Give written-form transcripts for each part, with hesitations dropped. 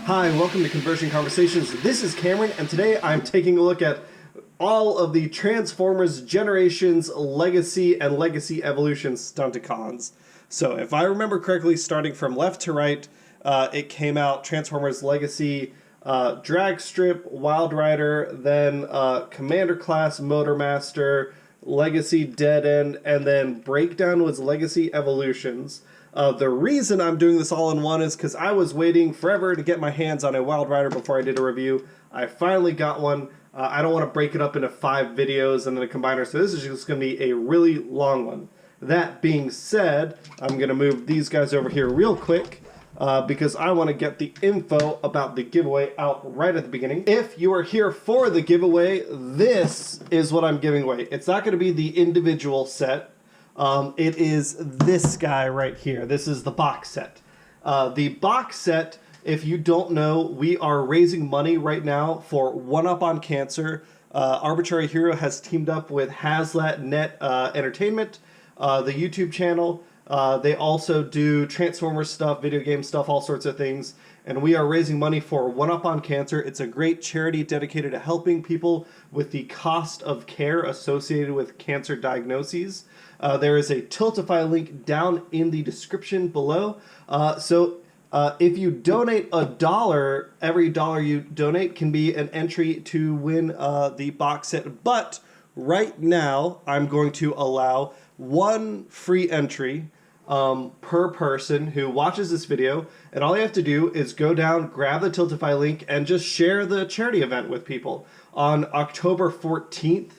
Hi, and welcome to Conversion Conversations. This is Cameron, and today I'm taking a look at all of the Transformers Generations Legacy and Legacy Evolution Stunticons. So, if I remember correctly, starting from left to right, it came out Transformers Legacy Dragstrip, Wildrider, then Commander Class Motormaster, Legacy Deadend, and then Breakdown was Legacy Evolutions. The reason I'm doing this all in one is because I was waiting forever to get my hands on a Wildrider before I did a review. I finally got one. I don't want to break it up into 5 videos and then a combiner, so this is just going to be a really long one. That being said, I'm going to move these guys over here real quick because I want to get the info about the giveaway out right at the beginning. If you are here for the giveaway, this is what I'm giving away. It's not going to be the individual set. It is this guy right here. This is the box set. The box set, if you don't know, we are raising money right now for One Up on Cancer. Arbitrary Hero has teamed up with Hazlat Net Entertainment, the YouTube channel. They also do Transformers stuff, video game stuff, all sorts of things. And we are raising money for One Up on Cancer. It's a great charity dedicated to helping people with the cost of care associated with cancer diagnoses. There is a Tiltify link down in the description below. If you donate $1, every dollar you donate can be an entry to win the box set. But right now, I'm going to allow 1 free entry per person who watches this video, and all you have to do is go down, grab the Tiltify link, and just share the charity event with people. On October 14th,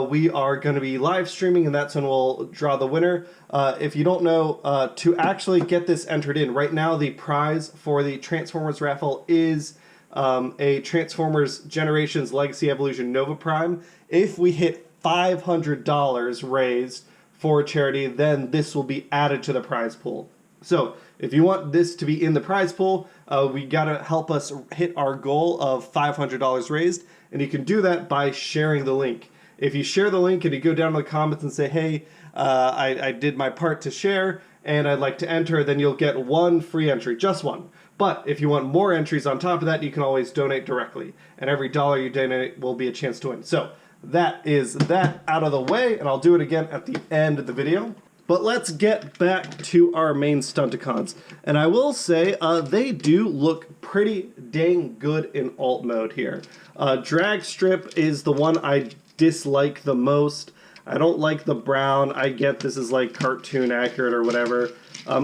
we are going to be live streaming, and that's when we'll draw the winner. If you don't know, to actually get this entered in, right now the prize for the Transformers raffle is a Transformers Generations Legacy Evolution Nova Prime. If we hit $500 raised for charity, then this will be added to the prize pool. So if you want this to be in the prize pool, we gotta help us hit our goal of $500 raised, and you can do that by sharing the link. If you share the link and you go down to the comments and say, hey, I did my part to share and I'd like to enter, then you'll get 1 free entry, just 1. But if you want more entries on top of that, you can always donate directly, and every dollar you donate will be a chance to win. So that is that out of the way, and I'll do it again at the end of the video. But let's get back to our main Stunticons. And I will say, they do look pretty dang good in alt mode here. Dragstrip is the one I dislike the most. I don't like the brown. I get this is like cartoon accurate or whatever.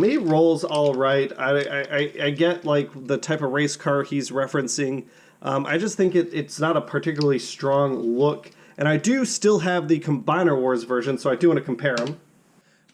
He rolls all right. I get like the type of race car he's referencing. I just think it's not a particularly strong look. And I do still have the Combiner Wars version, so I do want to compare them.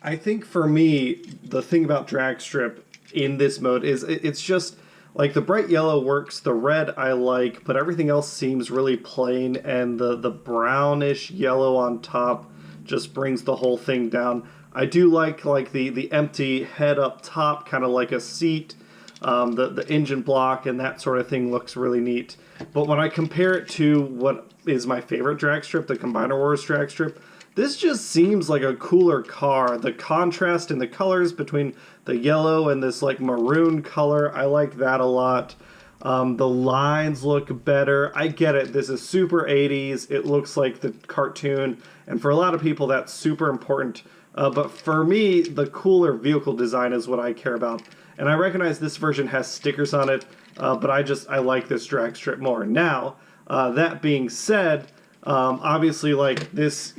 I think for me, the thing about Dragstrip in this mode is it's just like the bright yellow works, the red I like, but everything else seems really plain, and the brownish yellow on top just brings the whole thing down. I do like the empty head up top, kind of like a seat. The engine block and that sort of thing looks really neat. But when I compare it to what is my favorite Dragstrip, the Combiner Wars Dragstrip, this just seems like a cooler car. The contrast in the colors between the yellow and this like maroon color, I like that a lot. The lines look better. I get it. This is super 80s. It looks like the cartoon, and for a lot of people that's super important. But for me, the cooler vehicle design is what I care about. And I recognize this version has stickers on it, but I like this Dragstrip more. Now, that being said, obviously like this,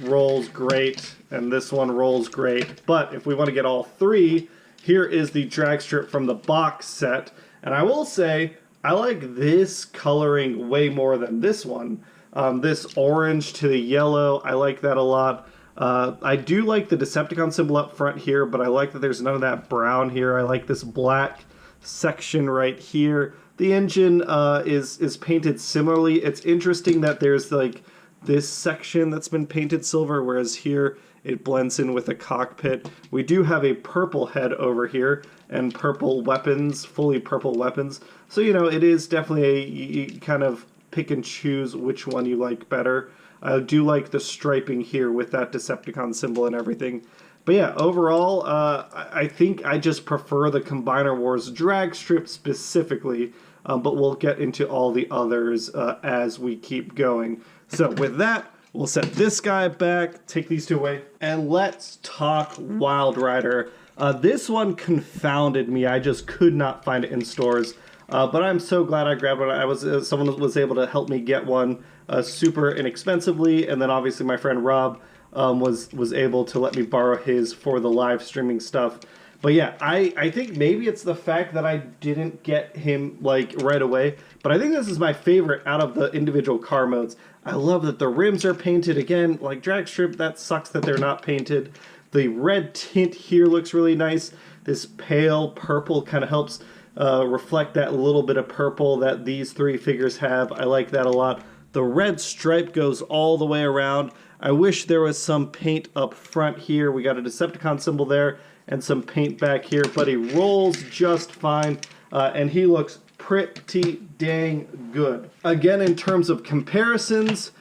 rolls great, and this one rolls great. But if we want to get all 3, here is the Dragstrip from the box set. And I will say, I like this coloring way more than this one. This orange to the yellow, I like that a lot. I do like the Decepticon symbol up front here, but I like that there's none of that brown here. I like this black section right here. The engine is painted similarly. It's interesting that there's like this section that's been painted silver, whereas here it blends in with the cockpit. We do have a purple head over here and purple weapons, fully purple weapons. So, it is definitely you kind of pick and choose which one you like better. I do like the striping here with that Decepticon symbol and everything. But yeah, overall, I think I just prefer the Combiner Wars Dragstrip specifically but we'll get into all the others as we keep going. So with that, we'll set this guy back, take these two away, and let's talk Wildrider. This one confounded me. I just could not find it in stores, but I'm so glad I grabbed one. Someone was able to help me get one super inexpensively, and then obviously my friend Rob was able to let me borrow his for the live streaming stuff. But yeah, I think maybe it's the fact that I didn't get him like right away, but I think this is my favorite out of the individual car modes. I love that the rims are painted. Again, like Dragstrip, that sucks that they're not painted. The red tint here looks really nice. This pale purple kind of helps reflect that little bit of purple that these three figures have. I like that a lot. The red stripe goes all the way around. I wish there was some paint up front here. We got a Decepticon symbol there and some paint back here, but he rolls just fine, and he looks pretty dang good. Again, in terms of comparisons,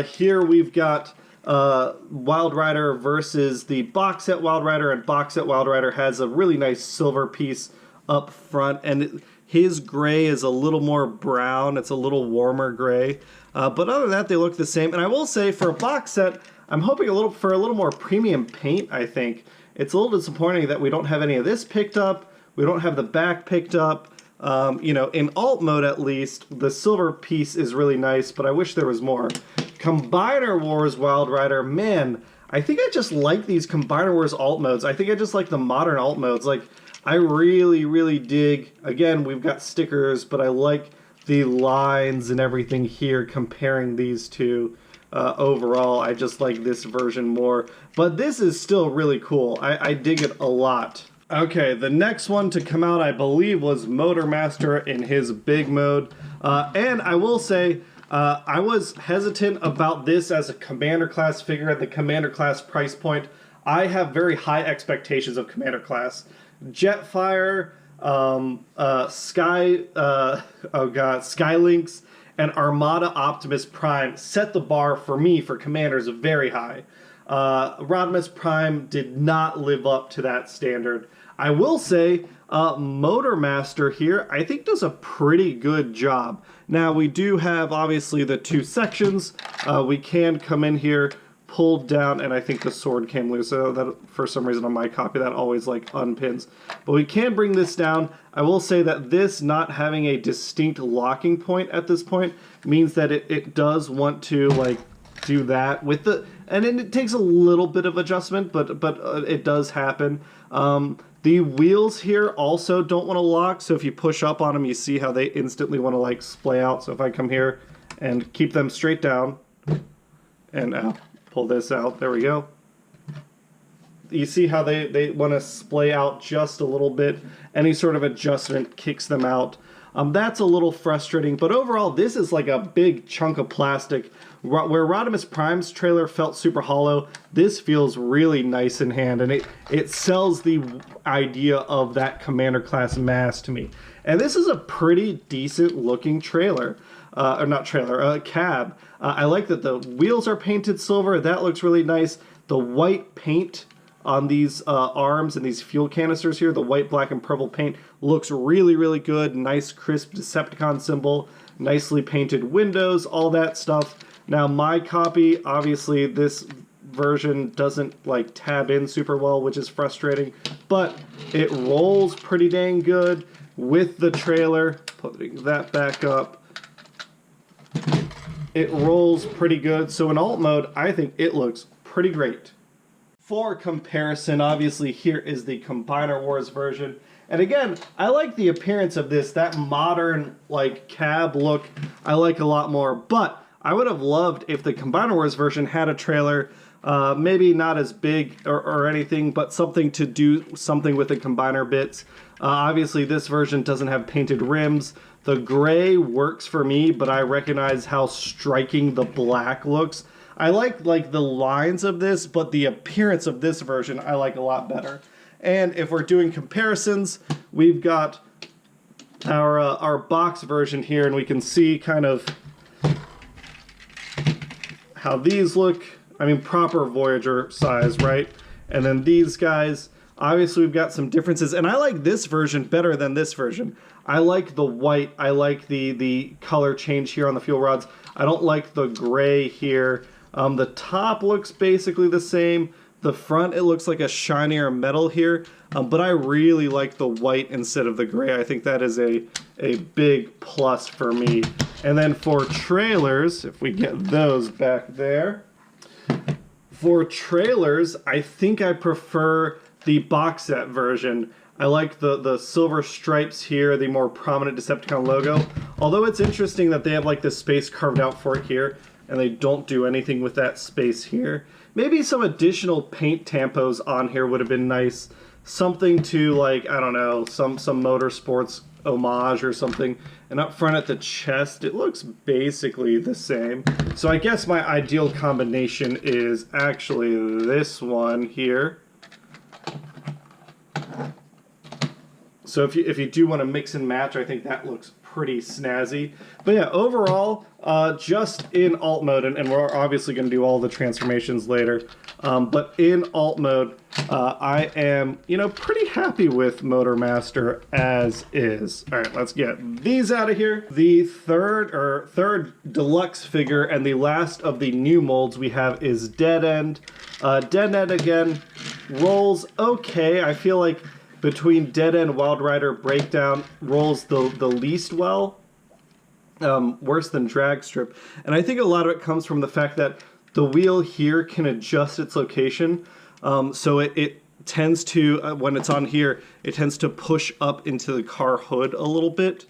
here we've got Wildrider versus the box set Wildrider, and box set Wildrider has a really nice silver piece up front, and his gray is a little more brown. It's a little warmer gray, but other than that, they look the same. And I will say, for a box set, I'm hoping for a little more premium paint. I think it's a little disappointing that we don't have any of this picked up. We don't have the back picked up. You know, in alt mode at least, the silver piece is really nice, but I wish there was more. Combiner Wars Wildrider, man, I think I just like these Combiner Wars alt modes. I think I just like the modern alt modes. Like, I really, really dig, again, we've got stickers, but I like the lines and everything here comparing these two. Overall, I just like this version more, but this is still really cool. I dig it a lot. Okay, the next one to come out, I believe, was Motormaster in his big mode, and I will say, I was hesitant about this as a Commander class figure at the Commander class price point. I have very high expectations of Commander class. Jetfire, Skylynx, and Armada Optimus Prime set the bar for me for Commanders very high. Rodimus Prime did not live up to that standard. I will say, Motormaster here, I think does a pretty good job. Now, we do have, obviously, the two sections. We can come in here, pull down, and I think the sword came loose. So that, for some reason on my copy, that always, like, unpins. But we can bring this down. I will say that this not having a distinct locking point at this point means that it does want to, like, do that with the... And it takes a little bit of adjustment, but it does happen. The wheels here also don't want to lock, so if you push up on them, you see how they instantly want to, like, splay out. So if I come here and keep them straight down, and pull this out, there we go. You see how they want to splay out just a little bit. Any sort of adjustment kicks them out. That's a little frustrating, but overall, this is like a big chunk of plastic. Where Rodimus Prime's trailer felt super hollow, this feels really nice in hand, and it sells the idea of that Commander class mass to me. And this is a pretty decent looking trailer, or not trailer, cab. I like that the wheels are painted silver. That looks really nice. The white paint on these arms and these fuel canisters here, the white, black, and purple paint looks really, really good. Nice, crisp Decepticon symbol, nicely painted windows, all that stuff. Now, my copy, obviously, this version doesn't, like, tab in super well, which is frustrating, but it rolls pretty dang good with the trailer. Putting that back up. It rolls pretty good. So in alt mode, I think it looks pretty great. For comparison, obviously, here is the Combiner Wars version. And again, I like the appearance of this. That modern, like, cab look, I like a lot more. But I would have loved if the Combiner Wars version had a trailer, maybe not as big or anything, but something to do something with the combiner bits. Obviously, this version doesn't have painted rims. The gray works for me, but I recognize how striking the black looks. I like the lines of this, but the appearance of this version I like a lot better. And if we're doing comparisons, we've got our box version here, and we can see kind of how these look. I mean, proper Voyager size, right? And then these guys, Obviously, we've got some differences, and I like this version better than this version. I like the white. I like the color change here on the fuel rods. I don't like the gray here. The top looks basically the same. The front, it looks like a shinier metal here, but I really like the white instead of the gray. I think that is a big plus for me. And then for trailers, if we get those back there, for trailers, I think I prefer the box set version. I like the silver stripes here, the more prominent Decepticon logo. Although it's interesting that they have like this space carved out for it here, and they don't do anything with that space here. Maybe some additional paint tampos on here would have been nice. Something to, like, I don't know, some motorsports homage or something. And up front at the chest, it looks basically the same. So I guess my ideal combination is actually this one here. So if you do want to mix and match, I think that looks pretty snazzy. But yeah, overall, just in alt mode, and we're obviously going to do all the transformations later, but in alt mode, I am, pretty happy with Motormaster as is. All right, let's get these out of here. The third deluxe figure and the last of the new molds we have is Deadend. Deadend, again, rolls okay. I feel like between Deadend, Wildrider, Breakdown, rolls the least well. Worse than Dragstrip. And I think a lot of it comes from the fact that the wheel here can adjust its location. So it tends to, when it's on here, it tends to push up into the car hood a little bit,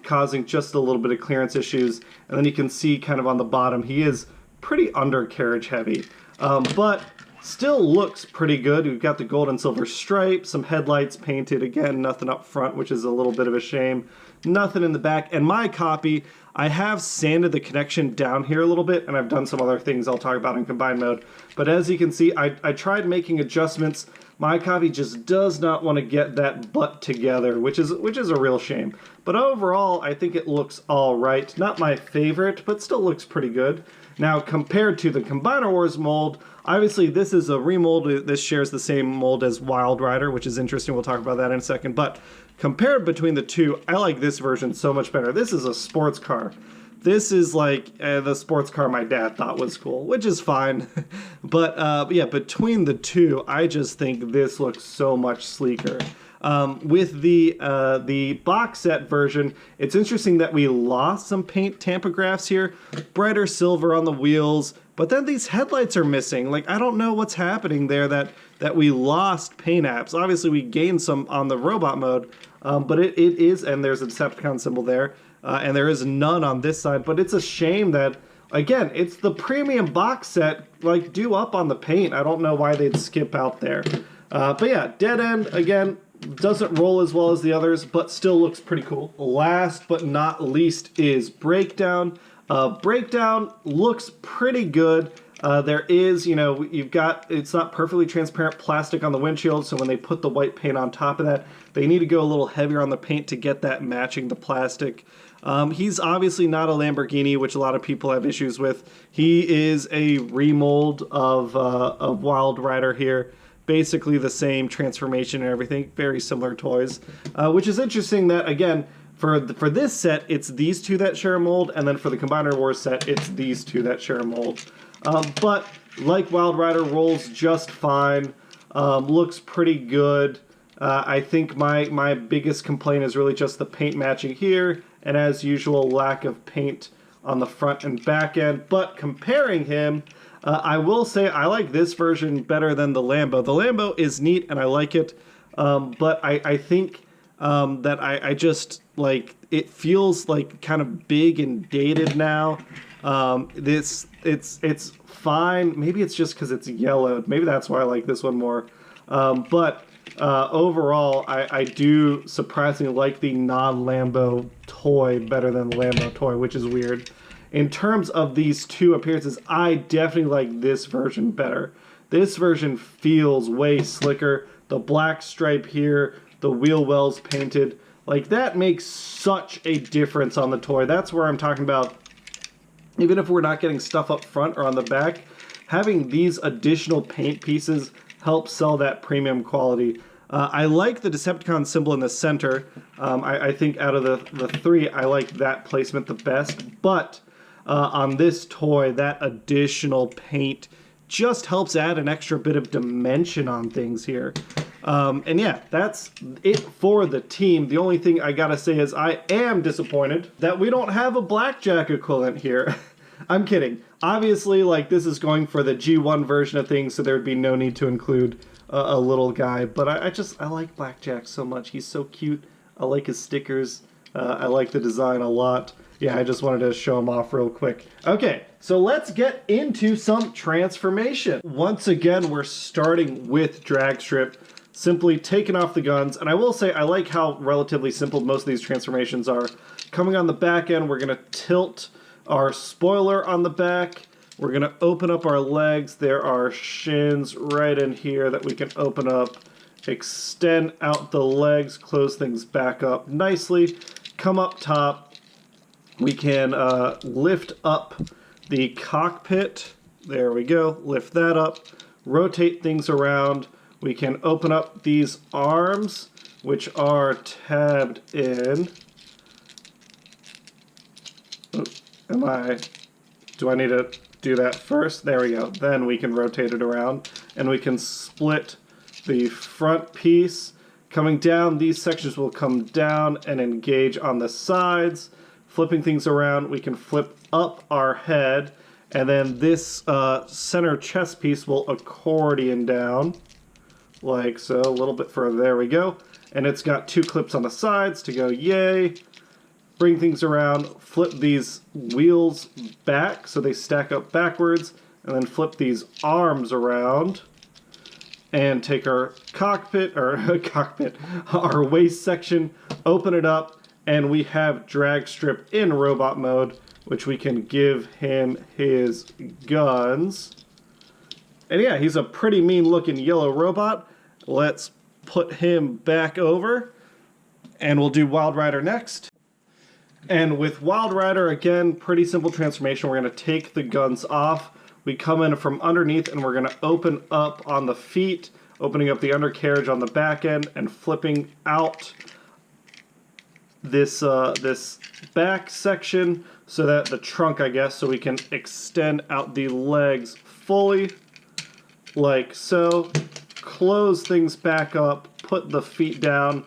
causing just a little bit of clearance issues. And then you can see kind of on the bottom, he is pretty undercarriage heavy. But still looks pretty good. We've got the gold and silver stripes, some headlights painted. Again, nothing up front, which is a little bit of a shame. Nothing in the back. And my copy, I have sanded the connection down here a little bit, and I've done some other things I'll talk about in combined mode. But as you can see, I tried making adjustments. My copy just does not want to get that butt together, which is a real shame. But overall, I think it looks all right. Not my favorite, but still looks pretty good. Now, compared to the Combiner Wars mold, obviously this is a remold. This shares the same mold as Wildrider, which is interesting. We'll talk about that in a second. But compared between the two, I like this version so much better. This is a sports car. This is like the sports car my dad thought was cool, which is fine. But yeah, between the two, I just think this looks so much sleeker. With the box set version, it's interesting that we lost some paint tampographies here. Brighter silver on the wheels, but then these headlights are missing. Like, I don't know what's happening there that we lost paint apps. Obviously, we gained some on the robot mode, but it is, and there's a Decepticon symbol there, and there is none on this side. But it's a shame that, again, it's the premium box set, like, due up on the paint. I don't know why they'd skip out there. But yeah, Deadend, again, doesn't roll as well as the others, but still looks pretty cool. Last but not least is Breakdown. Breakdown looks pretty good. There is, you've got, it's not perfectly transparent plastic on the windshield, so when they put the white paint on top of that, they need to go a little heavier on the paint to get that matching the plastic. He's obviously not a Lamborghini, which a lot of people have issues with. He is a remold of Wildrider here. Basically the same transformation and everything, very similar toys, which is interesting that, again, for this set, it's these two that share a mold, and then for the Combiner Wars set, it's these two that share a mold. But like Wildrider, rolls just fine, looks pretty good. I think my biggest complaint is really just the paint matching here, and as usual, lack of paint on the front and back end. But comparing him, I will say I like this version better than the Lambo. The Lambo is neat and I like it, but I think that I just, like, it feels like kind of big and dated now. It's fine. Maybe it's just because it's yellowed. Maybe that's why I like this one more. But overall, I do surprisingly like the non-Lambo toy better than the Lambo toy, which is weird. In terms of these two appearances, I definitely like this version better. This version feels way slicker. The black stripe here, the wheel wells painted, like, that makes such a difference on the toy. That's where I'm talking about, even if we're not getting stuff up front or on the back, having these additional paint pieces help sell that premium quality. I like the Decepticon symbol in the center. I think out of the three, I like that placement the best. But on this toy, that additional paint just helps add an extra bit of dimension on things here. And yeah, that's it for the team. The only thing I gotta say is I am disappointed that we don't have a Blackjack equivalent here. I'm kidding. Obviously, like, this is going for the G1 version of things, so there would be no need to include a little guy. But I like Blackjack so much. He's so cute. I like his stickers. I like the design a lot. Yeah, I just wanted to show him off real quick. Okay, so let's get into some transformation. Once again, we're starting with Dragstrip, simply taking off the guns. And I will say, I like how relatively simple most of these transformations are. Coming on the back end, we're gonna tilt our spoiler on the back. We're gonna open up our legs. There are shins right in here that we can open up, extend out the legs, close things back up nicely, come up top. We can lift up the cockpit. There we go, lift that up, rotate things around. We can open up these arms, which are tabbed in. Do I need to do that first? There we go. Then we can rotate it around, and we can split the front piece. Coming down, these sections will come down and engage on the sides. Flipping things around, we can flip up our head, and then this center chest piece will accordion down, like so, a little bit further. There we go. And it's got two clips on the sides to go yay. Bring things around, flip these wheels back so they stack up backwards, and then flip these arms around and take our our waist section, open it up, and we have Dragstrip in robot mode, which we can give him his guns. And yeah, he's a pretty mean looking yellow robot. Let's put him back over, and we'll do Wildrider next. And with Wildrider, again, pretty simple transformation. We're going to take the guns off. We come in from underneath, and we're going to open up on the feet, opening up the undercarriage on the back end, and flipping out this this back section so that the trunk, I guess, so we can extend out the legs fully, like so. Close things back up, put the feet down,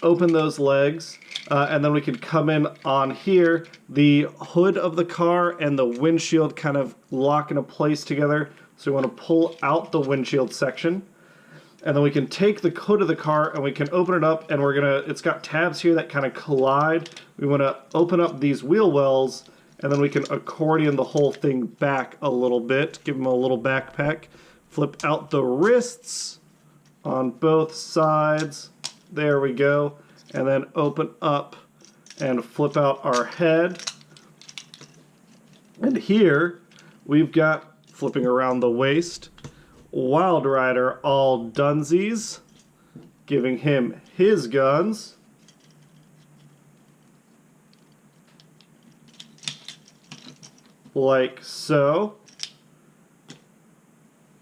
open those legs. And then we can come in on here. The hood of the car and the windshield kind of lock into place together. So we want to pull out the windshield section. And then we can take the hood of the car and we can open it up, and it's got tabs here that kind of collide. We want to open up these wheel wells, and then we can accordion the whole thing back a little bit. Give them a little backpack. Flip out the wrists on both sides. There we go. And then open up and flip out our head. And here we've got, flipping around the waist, Wildrider all dunsies, giving him his guns. Like so.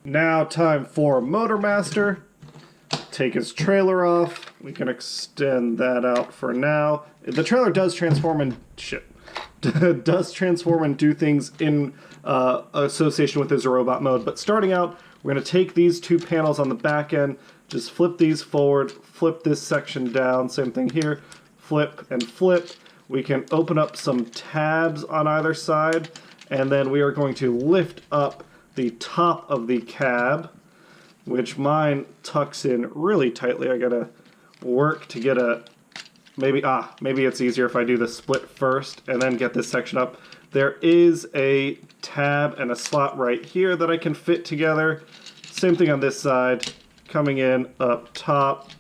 Now time for Motormaster. Take his trailer off. We can extend that out for now. The trailer does transform and do things in association with his robot mode. But starting out, we're going to take these two panels on the back end, just flip these forward, flip this section down, same thing here, flip and flip. We can open up some tabs on either side, and then we are going to lift up the top of the cab, which mine tucks in really tightly. I gotta work to get maybe it's easier if I do the split first and then get this section up. There is a tab and a slot right here that I can fit together. Same thing on this side, coming in up top.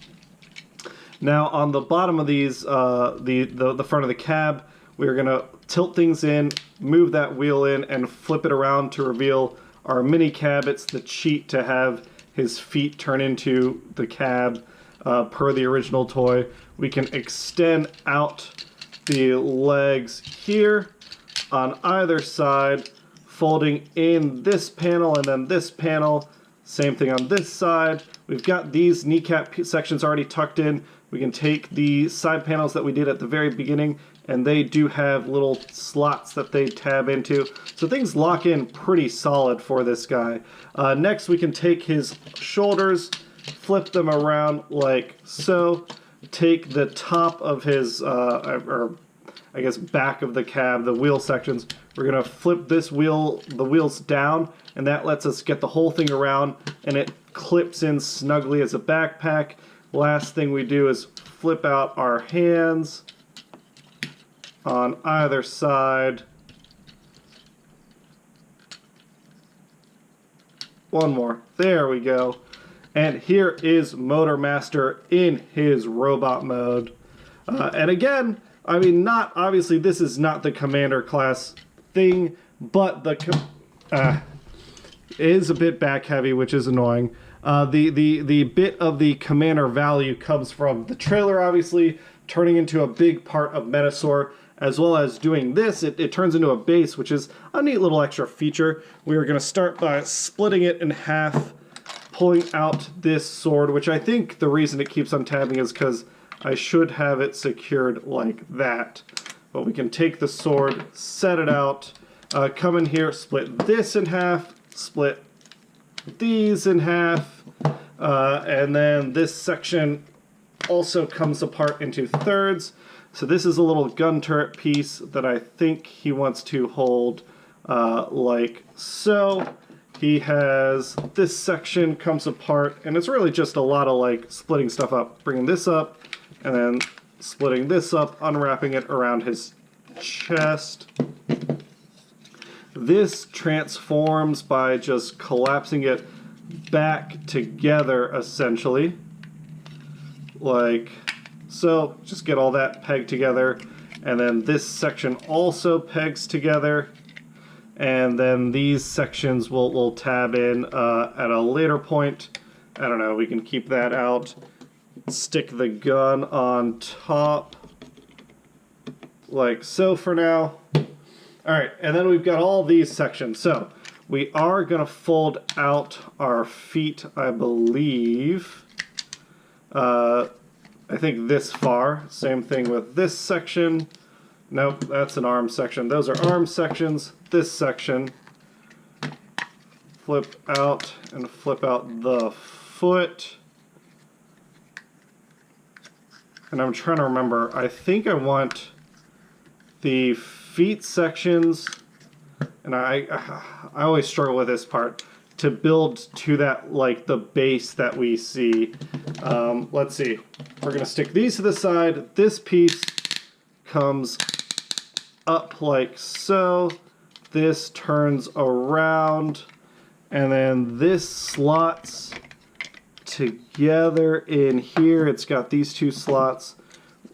Now on the bottom of these, the front of the cab, we're gonna tilt things in, move that wheel in, and flip it around to reveal our mini cab. It's the cheat to have his feet turn into the cab per the original toy. We can extend out the legs here on either side, folding in this panel and then this panel, Same thing on this side. We've got these kneecap sections already tucked in. We can take the side panels that we did at the very beginning, and they do have little slots that they tab into. So things lock in pretty solid for this guy. Next, we can take his shoulders, flip them around like so. Take the top of his, or I guess back of the cab, the wheel sections. We're gonna flip the wheels down, and that lets us get the whole thing around, and it clips in snugly as a backpack. Last thing we do is flip out our hands on either side. One more. There we go. And here is Motormaster in his robot mode. And again, I mean, obviously this is not the Commander class thing, but it is a bit back heavy, which is annoying. The bit of the Commander value comes from the trailer, obviously, turning into a big part of Menasor, as well as doing this. It turns into a base, which is a neat little extra feature. We are going to start by splitting it in half, pulling out this sword, which I think the reason it keeps on tabbing is because I should have it secured like that. But we can take the sword, set it out, come in here, split this in half, split these in half, and then this section also comes apart into thirds. So this is a little gun turret piece that I think he wants to hold like so. He has this section comes apart, and it's really just a lot of like splitting stuff up, bringing this up, and then splitting this up, unwrapping it around his chest. This transforms by just collapsing it back together, essentially. Like so. Just get all that pegged together, and then this section also pegs together. And then these sections will tab in at a later point. I don't know, we can keep that out. Stick the gun on top, like so for now. Alright, and then we've got all these sections. So, we are going to fold out our feet, I believe. I think this far. Same thing with this section. Nope, that's an arm section. Those are arm sections. This section. Flip out and flip out the foot. And I'm trying to remember. I think I want the feet sections, and I always struggle with this part, to build to that, like the base that we see. Let's see. We're going to stick these to the side. This piece comes up like so. This turns around, and then this slots together in here. It's got these two slots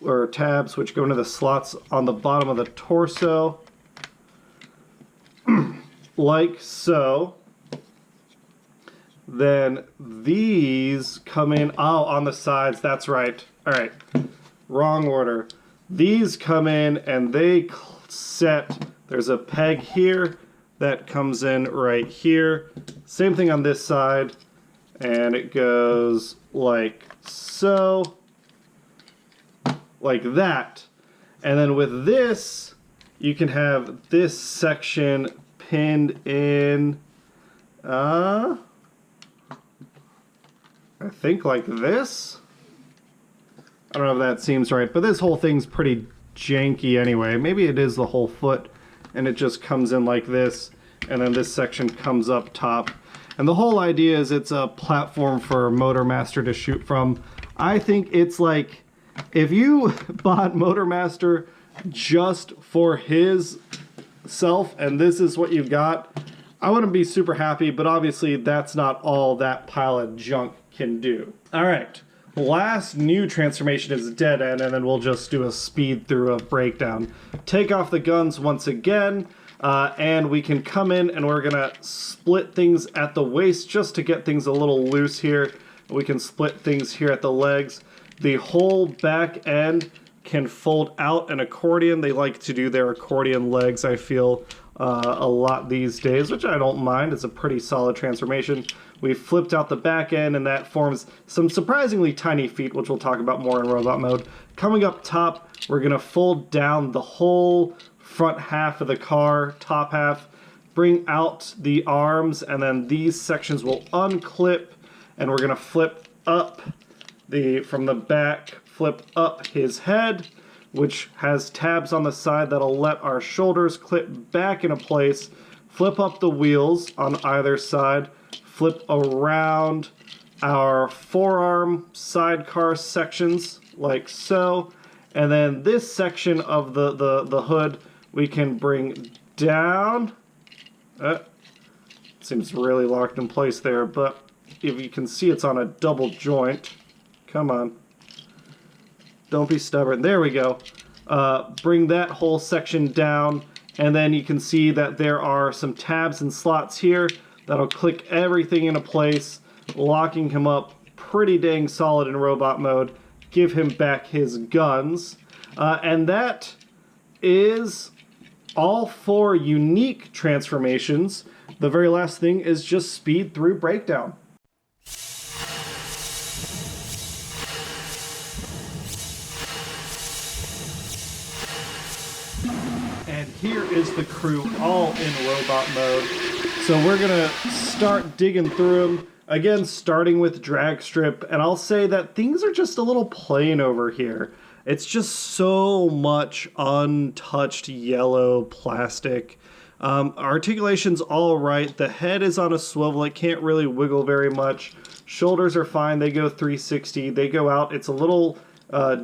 or tabs which go into the slots on the bottom of the torso, like so. Then these come in, oh, on the sides, that's right. All right, wrong order. These come in and they set, there's a peg here that comes in right here. Same thing on this side, and it goes like so, like that. And then with this, you can have this section pinned in, I think like this. I don't know if that seems right, but this whole thing's pretty janky anyway. Maybe it is the whole foot, and it just comes in like this, and then this section comes up top. And the whole idea is it's a platform for Motormaster to shoot from. I think it's like, if you bought Motormaster just for his self, and this is what you've got, I wouldn't be super happy, but obviously that's not all that pile of junk can do. All right, last new transformation is Deadend, and then we'll just do a speed through a breakdown. Take off the guns once again, and we can come in and we're gonna split things at the waist just to get things a little loose here. We can split things here at the legs. The whole back end can fold out an accordion. They like to do their accordion legs, I feel, a lot these days, which I don't mind. It's a pretty solid transformation. We flipped out the back end, and that forms some surprisingly tiny feet, which we'll talk about more in robot mode. Coming up top, we're going to fold down the whole front half of the car, top half, bring out the arms, and then these sections will unclip, and we're going to flip up from the back, flip up his head, which has tabs on the side that'll let our shoulders clip back into place, flip up the wheels on either side, flip around our forearm sidecar sections like so, and then this section of the hood we can bring down. Seems really locked in place there, but if you can see, it's on a double joint. Come on. Don't be stubborn. There we go. Bring that whole section down, and then you can see that there are some tabs and slots here that'll click everything into place, locking him up pretty dang solid in robot mode. Give him back his guns. And that is all 4 unique transformations. The very last thing is just speed through breakdown. And here is the crew all in robot mode. So we're gonna start digging through them. Again, starting with Dragstrip, and I'll say that things are just a little plain over here. It's just so much untouched yellow plastic. Articulation's all right. The head is on a swivel. It can't really wiggle very much. Shoulders are fine. They go 360. They go out. It's a little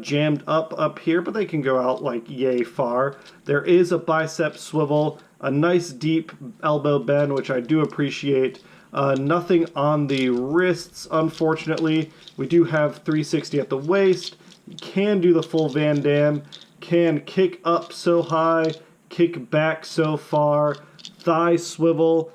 jammed up here, but they can go out like yay far. There is a bicep swivel, a nice deep elbow bend, which I do appreciate. Nothing on the wrists, unfortunately. We do have 360 at the waist. Can do the full Van Damme. Can kick up so high, kick back so far. Thigh swivel,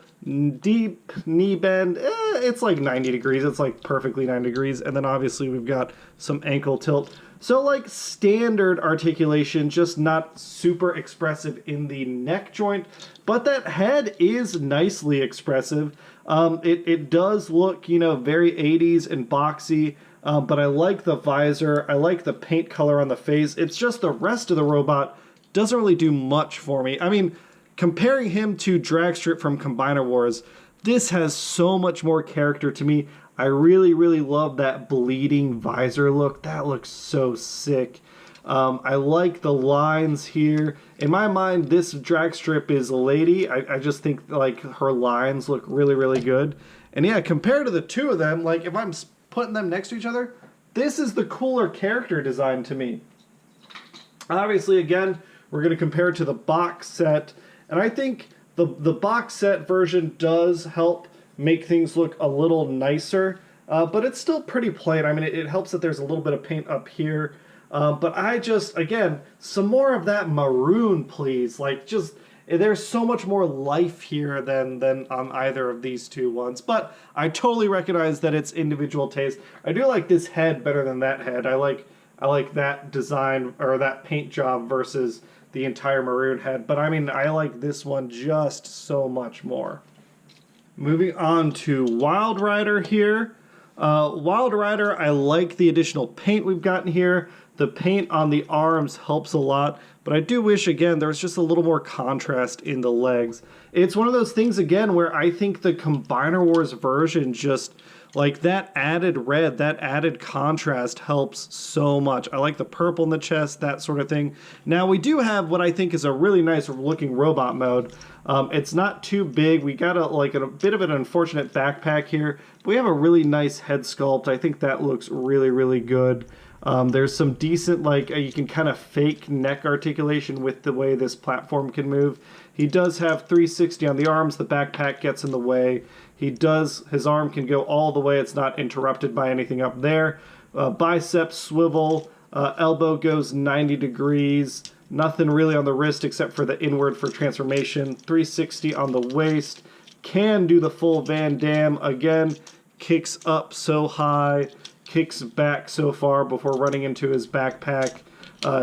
deep knee bend. It's like 90 degrees. It's like perfectly 90 degrees. And then obviously we've got some ankle tilt. So like standard articulation, just not super expressive in the neck joint. But that head is nicely expressive. It does look, you know, very 80s and boxy. But I like the visor. I like the paint color on the face. It's just the rest of the robot doesn't really do much for me. I mean, comparing him to Dragstrip from Combiner Wars, this has so much more character to me. I really, really love that bleeding visor look. That looks so sick. I like the lines here. In my mind, this Dragstrip is a lady. I just think like her lines look really, really good. And yeah, compared to the two of them, like if I'm putting them next to each other, this is the cooler character design to me. Obviously, again, we're going to compare it to the box set, and I think the box set version does help make things look a little nicer, but it's still pretty plain. I mean, it helps that there's a little bit of paint up here, but I just, again, some more of that maroon, please. Like, just, there's so much more life here than on either of these two ones. But I totally recognize that it's individual taste. I do like this head better than that head. I like that design, or that paint job, versus the entire maroon head. But I mean, I like this one just so much more. Moving on to Wildrider here. Wildrider, I like the additional paint we've gotten here. The paint on the arms helps a lot, but I do wish, again, there was just a little more contrast in the legs. It's one of those things, again, where I think the Combiner Wars version just, like, that added red, that added contrast helps so much. I like the purple in the chest, that sort of thing. Now, we do have what I think is a really nice looking robot mode. It's not too big. We got a bit of an unfortunate backpack here. We have a really nice head sculpt. I think that looks really, really good. There's some decent, like, you can kind of fake neck articulation with the way this platform can move. He does have 360 on the arms. The backpack gets in the way. His arm can go all the way. It's not interrupted by anything up there. Bicep swivel. Elbow goes 90 degrees. Nothing really on the wrist except for the inward for transformation. 360 on the waist. Can do the full Van Damme. Again, kicks up so high. Kicks back so far before running into his backpack.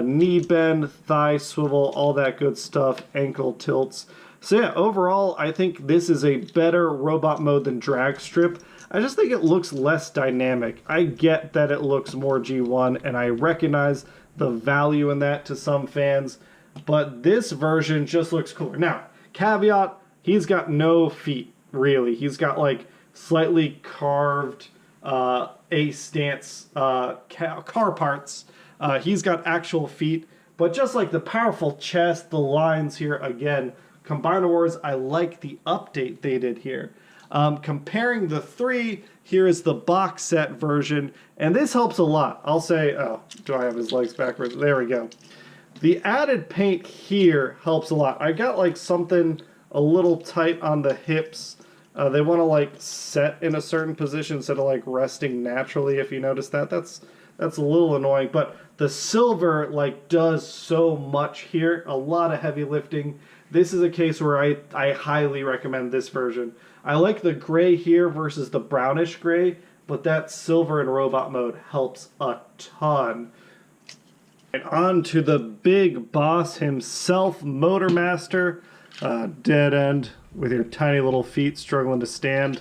Knee bend, thigh swivel, all that good stuff. Ankle tilts. So yeah, overall, I think this is a better robot mode than Dragstrip. I just think it looks less dynamic. I get that it looks more G1, and I recognize the value in that to some fans, but this version just looks cooler. Now, caveat, he's got no feet, really. He's got like slightly carved A-stance car parts. He's got actual feet, but just like the powerful chest, the lines here, again, Combiner Wars, I like the update they did here. Comparing the three, here is the box set version, and this helps a lot. I'll say, oh, do I have his legs backwards? There we go. The added paint here helps a lot. I got like something a little tight on the hips. They want to like set in a certain position instead of like resting naturally. If you notice that, that's a little annoying. But the silver like does so much here. A lot of heavy lifting. This is a case where I highly recommend this version. I like the gray here versus the brownish gray, but that silver in robot mode helps a ton. And on to the big boss himself, Motormaster. Deadend with your tiny little feet struggling to stand.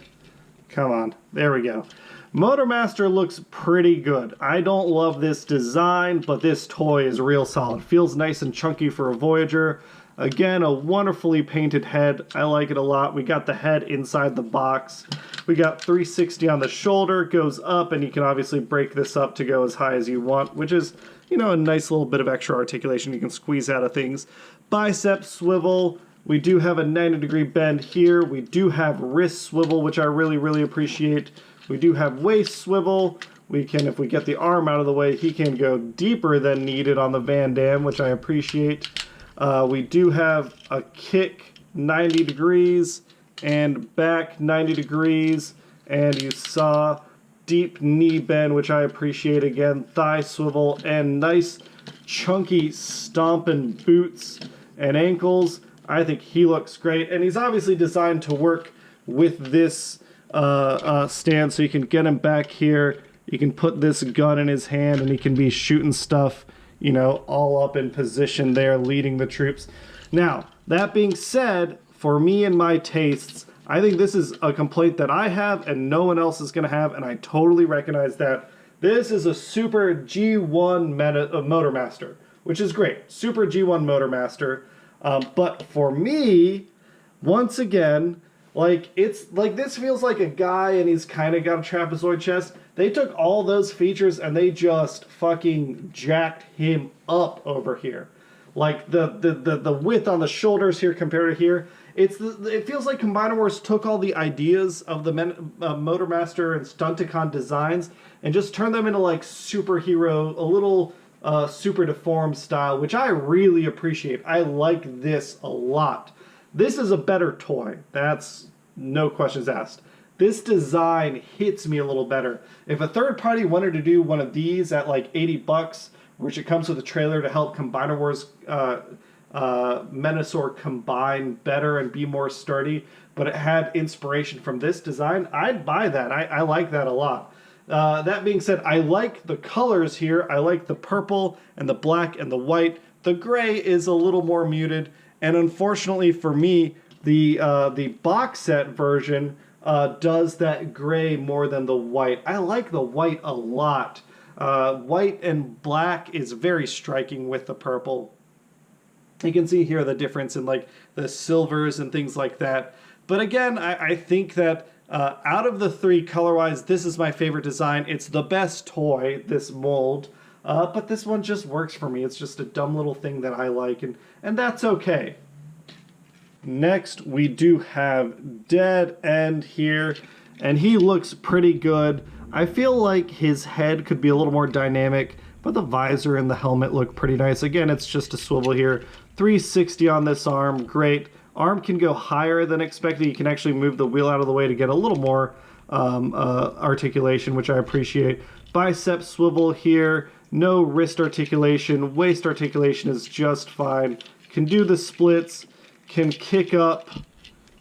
Come on, there we go. Motormaster looks pretty good. I don't love this design, but this toy is real solid. Feels nice and chunky for a Voyager. Again, a wonderfully painted head. I like it a lot. We got the head inside the box. We got 360 on the shoulder, goes up, and you can obviously break this up to go as high as you want, which is, you know, a nice little bit of extra articulation you can squeeze out of things. Bicep swivel. We do have a 90-degree bend here. We do have wrist swivel, which I really appreciate. We do have waist swivel. We can, if we get the arm out of the way, he can go deeper than needed on the Van Dam, which I appreciate. We do have a kick 90 degrees and back 90 degrees, and you saw deep knee bend, which I appreciate again, thigh swivel, and nice chunky stomping boots and ankles. I think he looks great, and he's obviously designed to work with this stand, so you can get him back here, you can put this gun in his hand, and he can be shooting stuff, you know, all up in position there, leading the troops. Now, that being said, for me and my tastes, I think this is a complaint that I have and no one else is going to have, and I totally recognize that. This is a Super G1 Motormaster, which is great. Super G1 Motormaster. But for me, once again, like, it's like this feels like a guy and he's kind of got a trapezoid chest. They took all those features and they just fucking jacked him up over here. Like the width on the shoulders here compared to here. It feels like Combiner Wars took all the ideas of the Motormaster and Stunticon designs and just turned them into like superhero, a little super deformed style, which I really appreciate. I like this a lot. This is a better toy. That's no questions asked. This design hits me a little better. If a third party wanted to do one of these at like 80 bucks, which it comes with a trailer to help Combiner Wars Menasor combine better and be more sturdy, but it had inspiration from this design, I'd buy that. I like that a lot. That being said, I like the colors here. I like the purple and the black and the white. The gray is a little more muted, and unfortunately for me, the box set version does that gray more than the white. I like the white a lot. White and black is very striking with the purple. You can see here the difference in like the silvers and things like that. But again, I think that out of the three color-wise, this is my favorite design. It's the best toy, this mold, but this one just works for me. It's just a dumb little thing that I like, and that's okay. Next, we do have Deadend here, and he looks pretty good. I feel like his head could be a little more dynamic, but the visor and the helmet look pretty nice. Again, it's just a swivel here. 360 on this arm, great. Arm can go higher than expected. You can actually move the wheel out of the way to get a little more articulation, which I appreciate. Bicep swivel here, no wrist articulation. Waist articulation is just fine. Can do the splits, can kick up.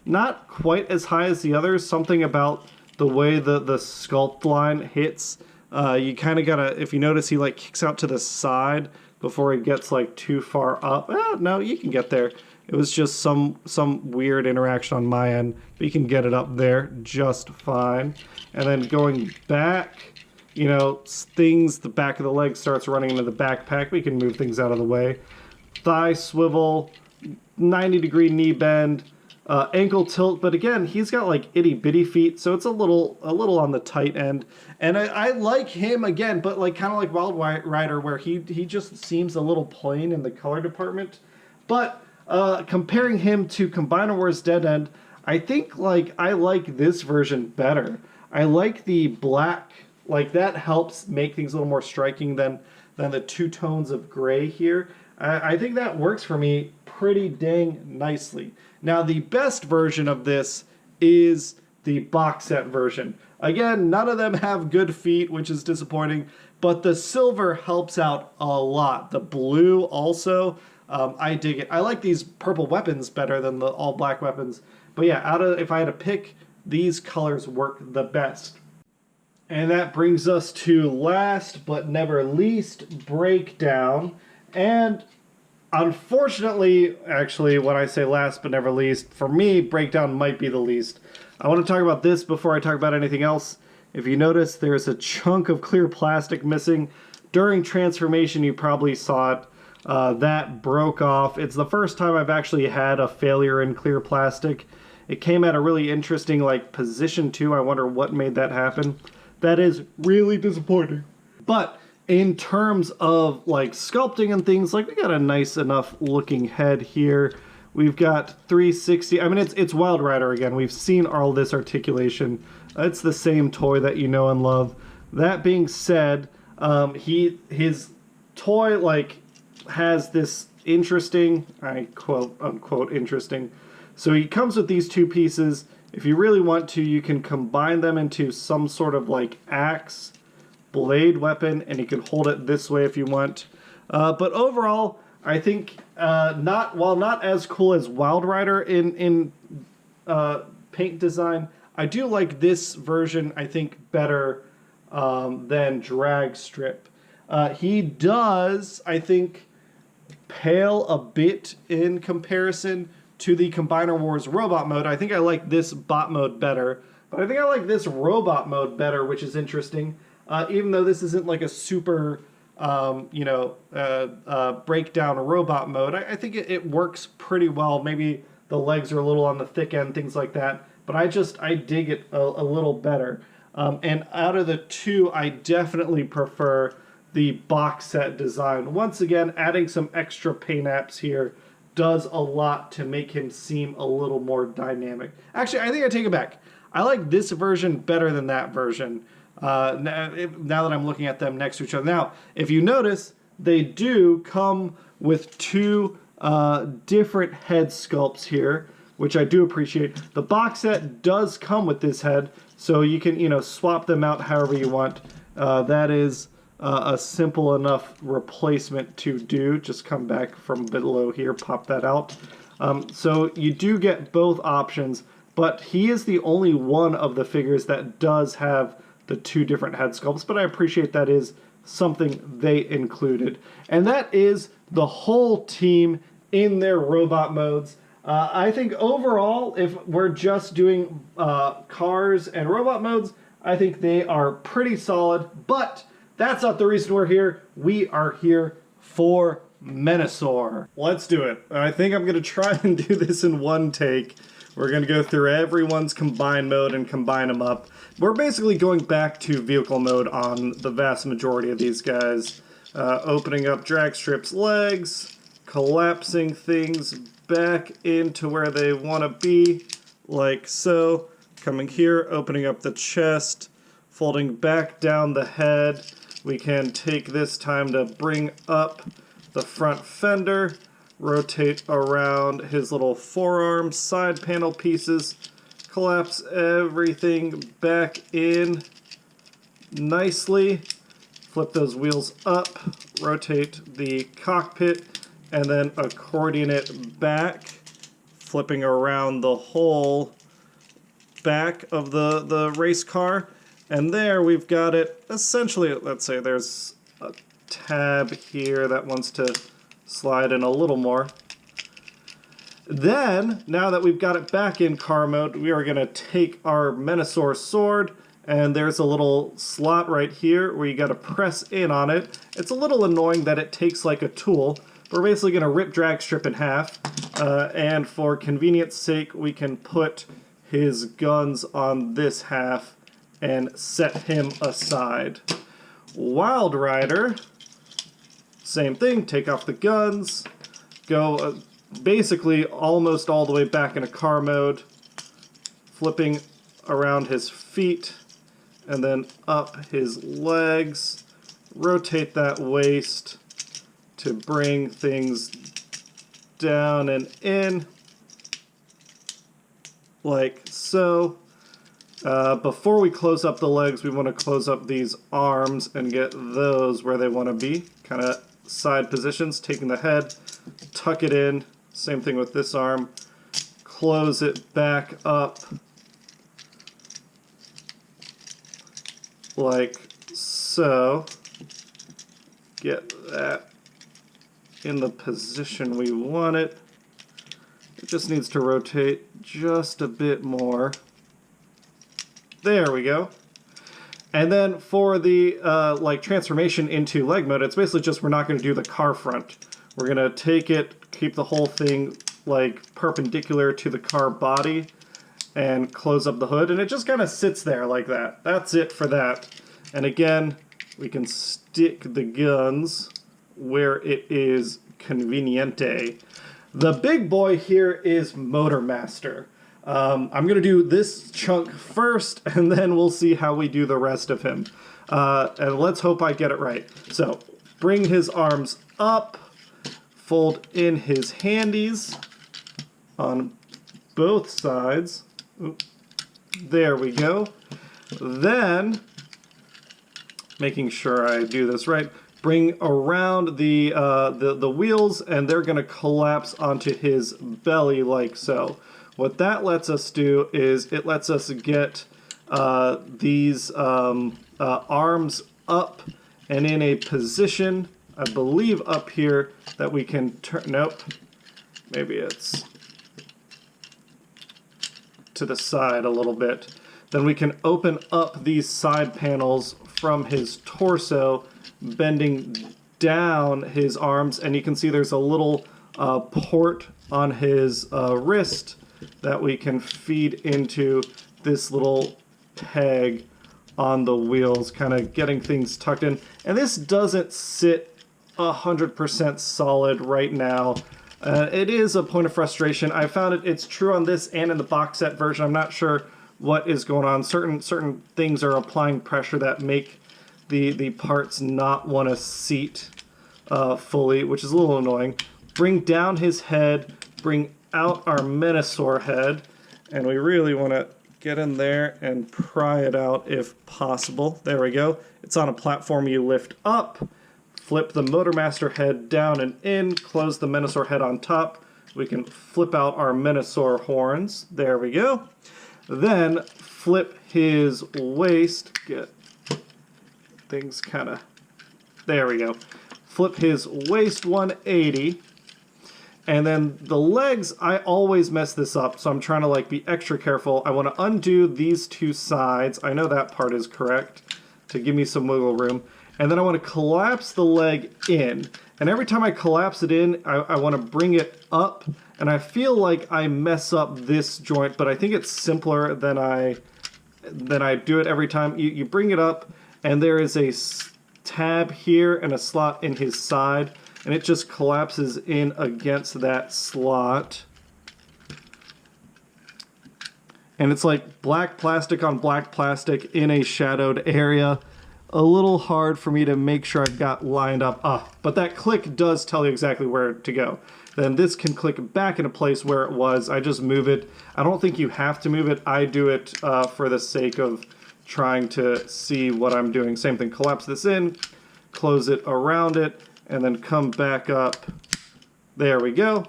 Not quite as high as the others. Something about the way the sculpt line hits. You kind of gotta, if you notice, he like kicks out to the side before he gets like too far up. No, you can get there. It was just some weird interaction on my end, but you can get it up there just fine. And then going back, you know, things, the back of the leg starts running into the backpack. We can move things out of the way. Thigh swivel, 90-degree knee bend, ankle tilt, but again, he's got like itty bitty feet, so it's a little on the tight end. And I like him again, but like kind of like Wildrider, where he just seems a little plain in the color department. But comparing him to Combiner Wars Deadend, I think like I like this version better. I like the black, like that helps make things a little more striking than the two tones of gray here. I think that works for me pretty dang nicely. Now the best version of this is the box set version. Again, none of them have good feet, which is disappointing, but the silver helps out a lot. The blue also, I dig it. I like these purple weapons better than the all black weapons. But yeah, if I had to pick, these colors work the best. And that brings us to last but never least, breakdown. And unfortunately, actually, when I say last but never least, for me, breakdown might be the least. I want to talk about this before I talk about anything else. If you notice, there's a chunk of clear plastic missing. During transformation, you probably saw it. That broke off. It's the first time I've actually had a failure in clear plastic. It came at a really interesting like position too. I wonder what made that happen. That is really disappointing. But in terms of like sculpting and things, like we got a nice enough looking head here. We've got 360. I mean, it's Wildrider again. We've seen all this articulation. It's the same toy that you know and love. That being said, his toy like has this interesting, I quote unquote interesting. So he comes with these two pieces. If you really want to, you can combine them into some sort of like axe blade weapon, and you can hold it this way if you want. But overall, I think while not as cool as Wildrider in paint design, I do like this version, I think, better than Dragstrip. He does, I think, pale a bit in comparison to the Combiner Wars robot mode. I think I like this bot mode better, but I think I like this robot mode better, which is interesting. Even though this isn't like a super, breakdown robot mode, I think it works pretty well. Maybe the legs are a little on the thick end, things like that, but I dig it a little better. And out of the two, I definitely prefer the box set design. Once again, adding some extra paint apps here does a lot to make him seem a little more dynamic. Actually, I think I take it back. I like this version better than that version. Now that I'm looking at them next to each other. Now, if you notice, they do come with two different head sculpts here, which I do appreciate. The box set does come with this head, so you can, swap them out however you want. That is a simple enough replacement to do. Just come back from below here, pop that out. So you do get both options, but he is the only one of the figures that does have the two different head sculpts, but I appreciate that is something they included. And that is the whole team in their robot modes. I think overall, if we're just doing cars and robot modes, I think they are pretty solid, but that's not the reason we're here. We are here for Menasor. Let's do it. I think I'm going to try and do this in one take. We're going to go through everyone's combine mode and combine them up. We're basically going back to vehicle mode on the vast majority of these guys. Opening up Dragstrip's legs, collapsing things back into where they want to be, like so. Coming here, opening up the chest, folding back down the head. We can take this time to bring up the front fender, rotate around his little forearm side panel pieces, collapse everything back in nicely, flip those wheels up, rotate the cockpit, and then accordion it back, flipping around the whole back of the race car. And there we've got it essentially. Let's say there's a tab here that wants to slide in a little more. Then, now that we've got it back in car mode, we are going to take our Menasor sword, and there's a little slot right here where you got to press in on it. It's a little annoying that it takes like a tool. We're basically going to rip Dragstrip in half, and for convenience sake, we can put his guns on this half and set him aside. Wildrider, same thing, take off the guns, go basically almost all the way back into car mode, flipping around his feet, and then up his legs, rotate that waist to bring things down and in, like so. Before we close up the legs, we want to close up these arms and get those where they want to be, kind of side positions, taking the head, tuck it in, same thing with this arm, close it back up, like so, get that in the position we want it. It just needs to rotate just a bit more. There we go. And then for the like transformation into leg mode, it's basically just we're not going to do the car front. We're going to take it, keep the whole thing like perpendicular to the car body, and close up the hood, and it just kind of sits there like that. That's it for that. And again, we can stick the guns where it is conveniente. The big boy here is Motormaster. I'm going to do this chunk first, and then we'll see how we do the rest of him. And let's hope I get it right. So, bring his arms up, fold in his handies on both sides. Oop. There we go. Then, making sure I do this right, bring around the wheels, and they're going to collapse onto his belly like so. What that lets us do is it lets us get these arms up and in a position, I believe up here, that we can turn, nope, maybe it's to the side a little bit. Then we can open up these side panels from his torso, bending down his arms, and you can see there's a little port on his wrist that we can feed into this little peg on the wheels, kind of getting things tucked in. And this doesn't sit 100% solid right now. It is a point of frustration. I found it's true on this and in the box set version. I'm not sure what is going on. Certain things are applying pressure that make the parts not want to seat fully, which is a little annoying. Bring down his head, bring out our Menasor head, and we really want to get in there and pry it out if possible. There we go. It's on a platform you lift up, flip the Motormaster head down and in, close the Menasor head on top. We can flip out our Menasor horns. There we go. Then flip his waist, get things kind of, there we go. Flip his waist 180. And then the legs, I always mess this up, so I'm trying to like be extra careful. I want to undo these two sides. I know that part is correct to give me some wiggle room. And then I want to collapse the leg in. And every time I collapse it in, I want to bring it up. And I feel like I mess up this joint, but I think it's simpler than I do it every time. You bring it up, and there is a tab here and a slot in his side. And it just collapses in against that slot. And it's like black plastic on black plastic in a shadowed area. A little hard for me to make sure I've got lined up. But that click does tell you exactly where to go. Then this can click back into place where it was. I just move it. I don't think you have to move it. I do it for the sake of trying to see what I'm doing. Same thing, collapse this in, close it around it, and then come back up. There we go.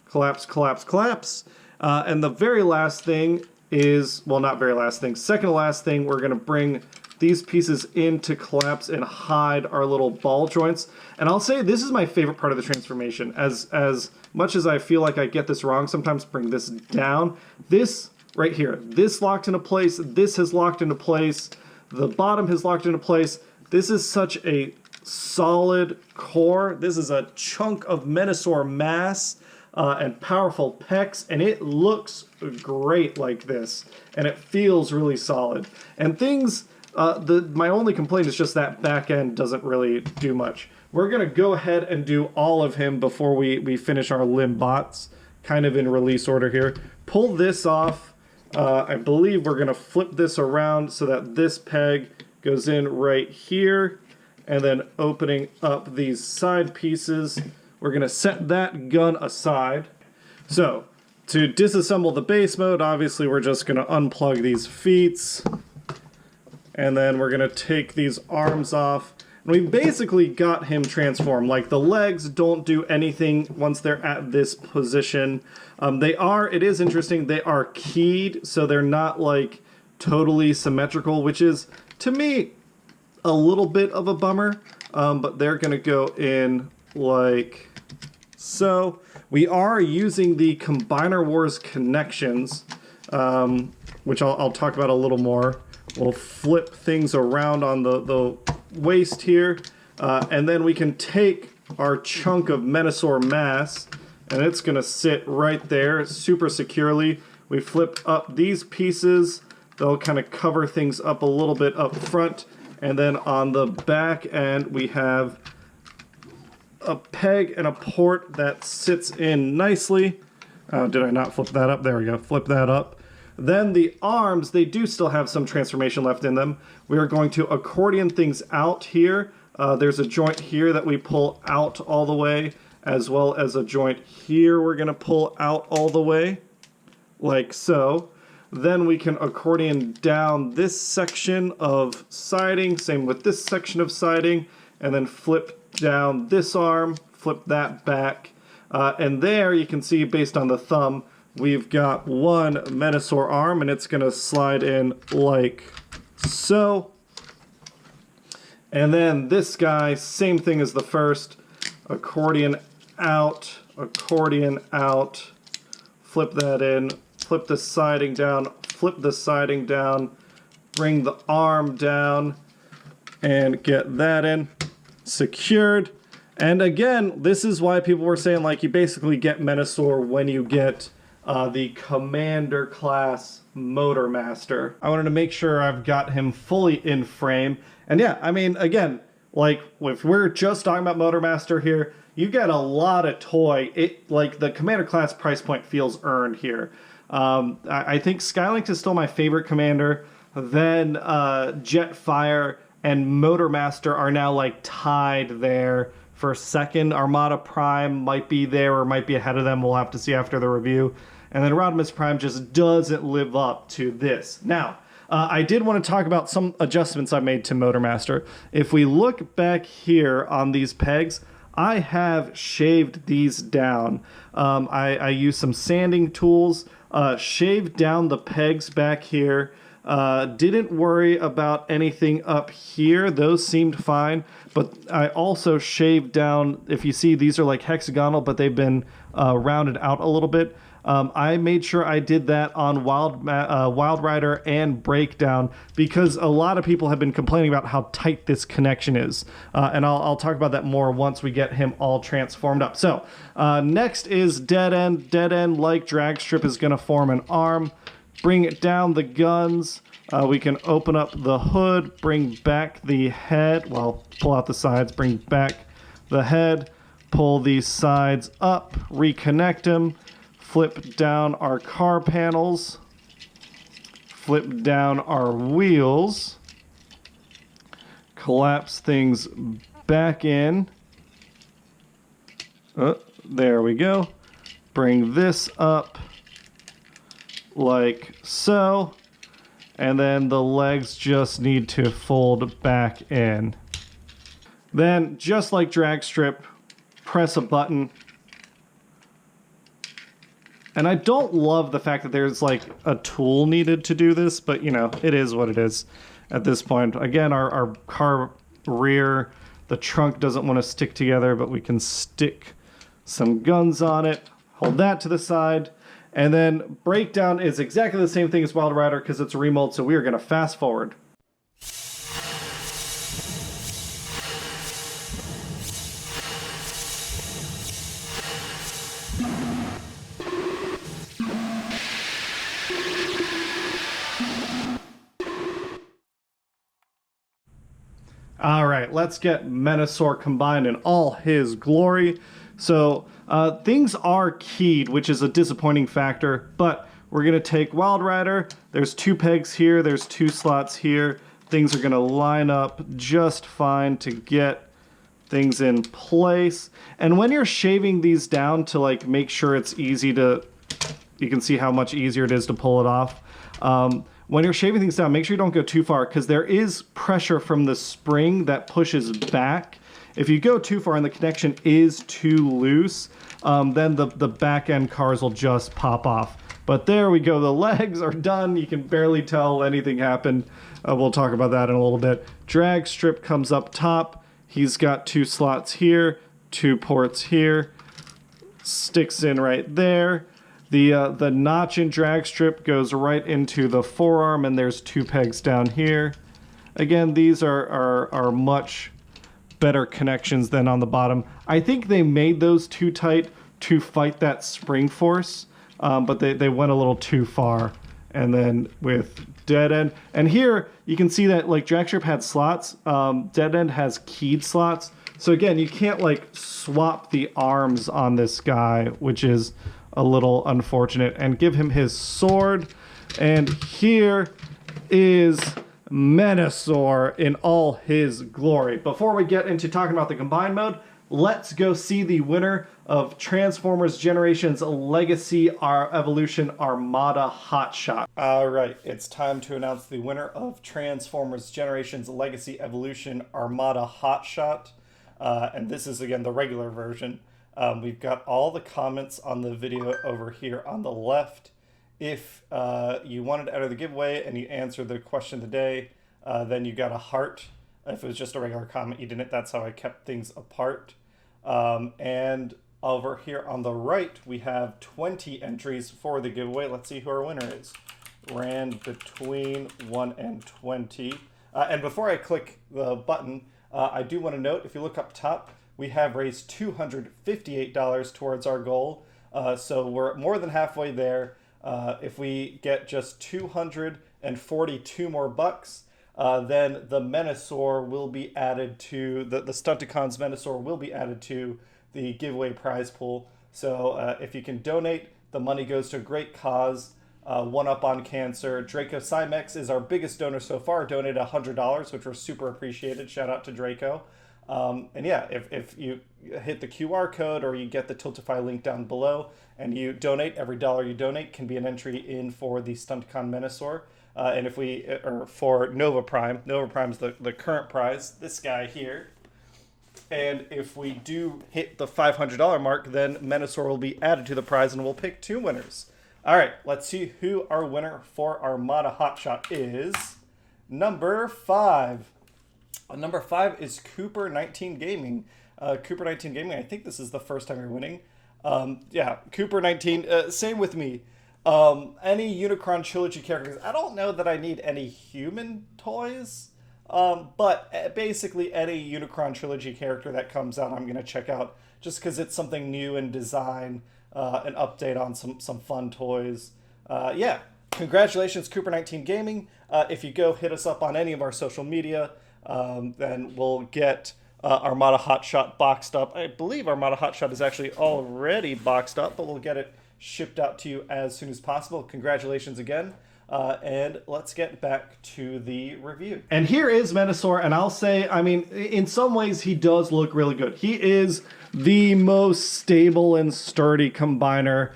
Collapse, collapse, collapse. And the very last thing is, well, not very last thing, second to last thing, we're going to bring these pieces in to collapse and hide our little ball joints. And I'll say this is my favorite part of the transformation. As much as I feel like I get this wrong, sometimes bring this down. This right here, this locked into place, this has locked into place, the bottom has locked into place. This is such a solid core. This is a chunk of Menasor mass and powerful pecs, and it looks great like this, and it feels really solid. And things, my only complaint is just that back end doesn't really do much. We're gonna go ahead and do all of him before we finish our limb bots, kind of in release order here. Pull this off. I believe we're gonna flip this around so that this peg goes in right here, and then opening up these side pieces, we're gonna set that gun aside. So, to disassemble the base mode, obviously we're just gonna unplug these feet, and then we're gonna take these arms off. And we basically got him transformed. Like, the legs don't do anything once they're at this position. It is interesting, they are keyed, so they're not like totally symmetrical, which is, to me, a little bit of a bummer, but they're gonna go in like so. We are using the Combiner Wars connections, which I'll talk about a little more. We'll flip things around on the waist here, and then we can take our chunk of Menasor mass, and it's gonna sit right there super securely. We flip up these pieces, they'll kind of cover things up a little bit up front, and then on the back end we have a peg and a port that sits in nicely. Did I not flip that up? There we go, flip that up. Then the arms, they do still have some transformation left in them. We are going to accordion things out here. There's a joint here that we pull out all the way, as well as a joint here we're gonna pull out all the way, like so. Then we can accordion down this section of siding, same with this section of siding, and then flip down this arm, flip that back. And there you can see, based on the thumb, we've got one Menasor arm, and it's gonna slide in like so. And then this guy, same thing as the first, accordion out, flip that in, flip the siding down, flip the siding down, bring the arm down, and get that in, secured. And again, this is why people were saying, like, you basically get Menasor when you get the Commander class Motormaster. I wanted to make sure I've got him fully in frame. And yeah, I mean, again, like, if we're just talking about Motormaster here, you get a lot of toy. Like, the Commander class price point feels earned here. I think Skylink is still my favorite commander. Then Jetfire and Motormaster are now like tied there for second. Armada Prime might be there or might be ahead of them. We'll have to see after the review. And then Rodimus Prime just doesn't live up to this. Now, I did want to talk about some adjustments I made to Motormaster. If we look back here on these pegs, I have shaved these down. I used some sanding tools, shaved down the pegs back here. Didn't worry about anything up here. Those seemed fine. But I also shaved down, if you see, these are like hexagonal, but they've been rounded out a little bit. I made sure I did that on Wildrider and Breakdown, because a lot of people have been complaining about how tight this connection is. And I'll talk about that more once we get him all transformed up. So next is Deadend. Deadend, like Dragstrip, is going to form an arm. Bring it down the guns. We can open up the hood, bring back the head. Well, pull out the sides, bring back the head, pull these sides up, reconnect them. Flip down our car panels, flip down our wheels, collapse things back in. There we go. Bring this up like so, and then the legs just need to fold back in. Then, just like Dragstrip, press a button, And I don't love the fact that there's like a tool needed to do this, but you know, it is what it is at this point. Again, our car rear, the trunk doesn't want to stick together, but we can stick some guns on it, hold that to the side, and then breakdown is exactly the same thing as Wildrider because it's a remold, so we are going to fast forward. All right, let's get Menasor combined in all his glory. So things are keyed, which is a disappointing factor, but we're gonna take Wildrider. There's 2 pegs here, there's 2 slots here. Things are gonna line up just fine to get things in place. And when you're shaving these down to like make sure it's easy to, you can see how much easier it is to pull it off. When you're shaving things down, make sure you don't go too far because there is pressure from the spring that pushes back. If you go too far and the connection is too loose, then the back end cars will just pop off. But there we go, the legs are done. You can barely tell anything happened. We'll talk about that in a little bit. Drag strip comes up top. He's got 2 slots here, 2 ports here. Sticks in right there. The notch in drag strip goes right into the forearm, and there's 2 pegs down here. Again, these are much better connections than on the bottom. I think they made those too tight to fight that spring force, but they went a little too far. And then with Deadend, and here you can see that like dragstrip had slots, Deadend has keyed slots. So again, you can't like swap the arms on this guy, which is a little unfortunate, and give him his sword. And here is Menasor in all his glory. Before we get into talking about the combined mode, let's go see the winner of Transformers Generations Legacy Evolution Armada Hotshot. All right, it's time to announce the winner of Transformers Generations Legacy Evolution Armada Hotshot. And this is, again, the regular version. We've got all the comments on the video over here on the left. If you wanted to enter the giveaway and you answered the question of the day, then you got a heart. If it was just a regular comment, you didn't. That's how I kept things apart. And over here on the right, we have 20 entries for the giveaway. Let's see who our winner is. Ran between 1 and 20. And before I click the button, I do want to note, if you look up top, we have raised $258 towards our goal. So we're more than halfway there. If we get just 242 more bucks, then the Menasor will be added to, the Stunticons Menasor will be added to the giveaway prize pool. So if you can donate, the money goes to a great cause. One Up on Cancer. Draco Cymex is our biggest donor so far, donated $100, which we're super appreciated. Shout out to Draco. And yeah, if you hit the QR code or you get the Tiltify link down below and you donate, every dollar you donate can be an entry in for the Stunticon Menasor. And if we, or for Nova Prime is the current prize, this guy here. And if we do hit the $500 mark, then Menasor will be added to the prize and we'll pick 2 winners. All right, let's see who our winner for Armada Hotshot is. Number 5. Number 5 is Cooper19 Gaming. Cooper19 Gaming, I think this is the first time you're winning. Yeah, Cooper19, same with me. Any Unicron Trilogy characters, I don't know that I need any human toys, but basically any Unicron Trilogy character that comes out I'm going to check out just because it's something new in design, an update on some fun toys. Yeah, congratulations Cooper19 Gaming. If you go hit us up on any of our social media, then we'll get Armada Hotshot boxed up. I believe Armada Hotshot is actually already boxed up, but we'll get it shipped out to you as soon as possible. Congratulations again. And let's get back to the review. And here is Menasor, and I'll say, I mean, in some ways he does look really good. He is the most stable and sturdy combiner,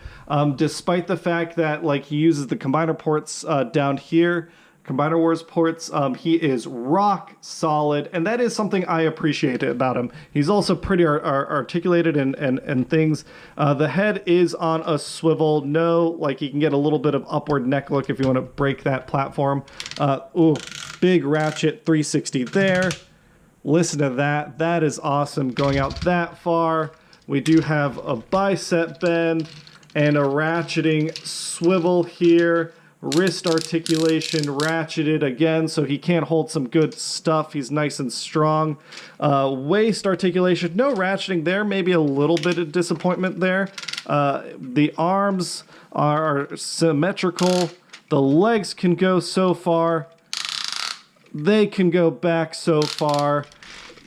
despite the fact that like he uses the combiner ports down here. Combiner Wars ports. He is rock solid, and that is something I appreciate about him. He's also pretty articulated and things. The head is on a swivel. No, like you can get a little bit of upward neck look if you want to break that platform. Ooh, big ratchet 360 there. Listen to that. That is awesome. Going out that far. We do have a bicep bend and a ratcheting swivel here. Wrist articulation ratcheted again, so he can hold some good stuff. He's nice and strong. Waist articulation, no ratcheting there. Maybe a little bit of disappointment there. The arms are symmetrical. The legs can go so far. They can go back so far.